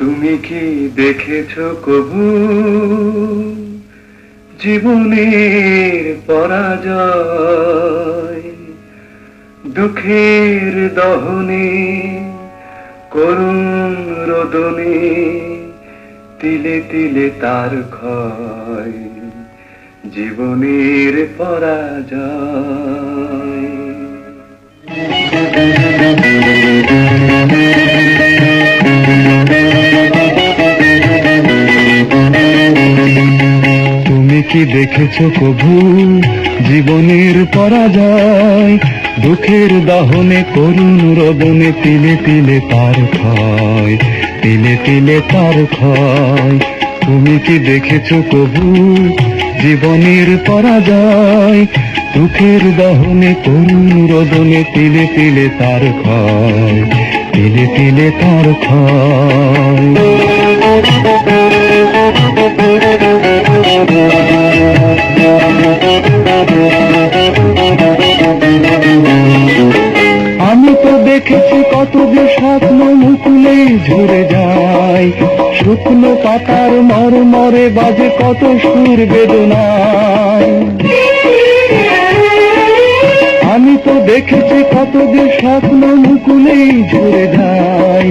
তুমি কি দেখেছো কবু জীবনের পরাজয়? দুঃখের দহনে করুণ রোদনে তিলে তিলে তার ক্ষয়, জীবনের পরাজয়। তুমি কি দেখেছো কবু জীবনের পরাজয়? দুঃখের দহনে করুণ রোদনে তিলে তিলে তার ক্ষয়, তিলে তিলে তার ক্ষয়। তুমি কি দেখেছো কবু জীবনের পরাজয়? দুঃখের দহনে করুণ রোদনে তিলে তিলে তার ক্ষয়, তিলে তিলে তার ক্ষয়। আমি তো দেখেছি কত যে স্বপ্ন মুকুলে ঝরে যায়, শুকনো পাতার মরমরে বাজে কত সুর বেদনায়। আমি তো দেখেছি কত যে স্বপ্ন মুকুলে ঝরে যায়,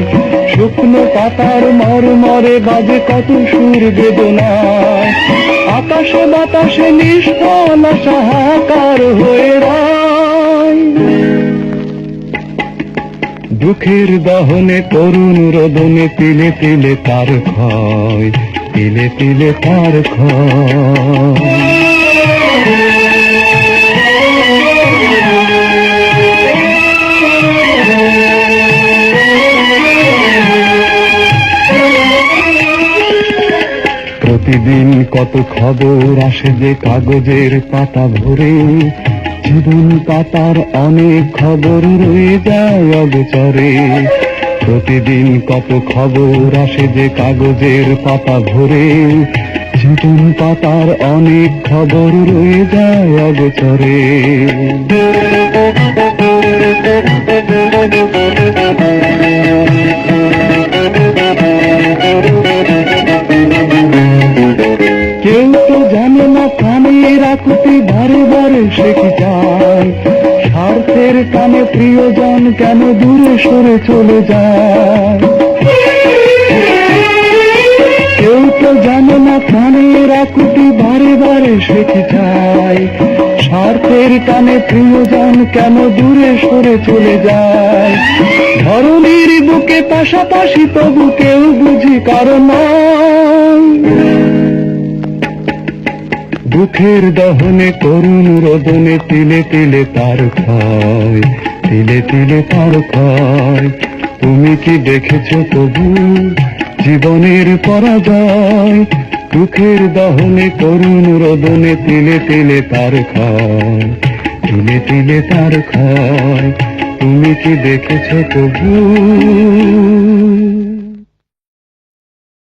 শুকনো পাতার মরমরে বাজে কত সুর বেদনায়। আকাশে বাতাসে নিষ্ফল আশা হাহাকার হয়ে রয়, দুঃখের দহনে করুণ রোদনে তিলে তিলে তার ক্ষয়, তিলে তিলে তার ক্ষয়। প্রতিদিন কত খবর আসে যে কাগজের পাতা ভরে, জীবন পাতার অনেক খবর রয়ে যায় অগোচরে। প্রতিদিন কত খবর আসে যে কাগজের পাতা ভরে, জীবন পাতার অনেক খবর রয়ে যায় অগোচরে। কেউ তো জানে না প্রাণের আকুতি বারে বারে সে কি চায়, স্বার্থের টানে প্রিয়জন কেন দূরে সরে চলে যায়। কেউ তো জানে না প্রাণের আকুতি বারে বারে সে কি চায়, স্বার্থের টানে প্রিয়জন কেন দূরে সরে চলে যায়। ধরনীর বুকে পাশাপাশি তবু কেউ বুঝি কারণ দুঃখের দহনে করুণ রোদনে তিলে তিলে তার ক্ষয়, তিলে তিলে তার ক্ষয়। তুমি কি দেখেছো তবু জীবনের পরাজয়? দুঃখের দহনে করুণ রোদনে তিলে তিলে তার ক্ষয়, তিলে তিলে তার ক্ষয়। তুমি কি দেখেছো তবু?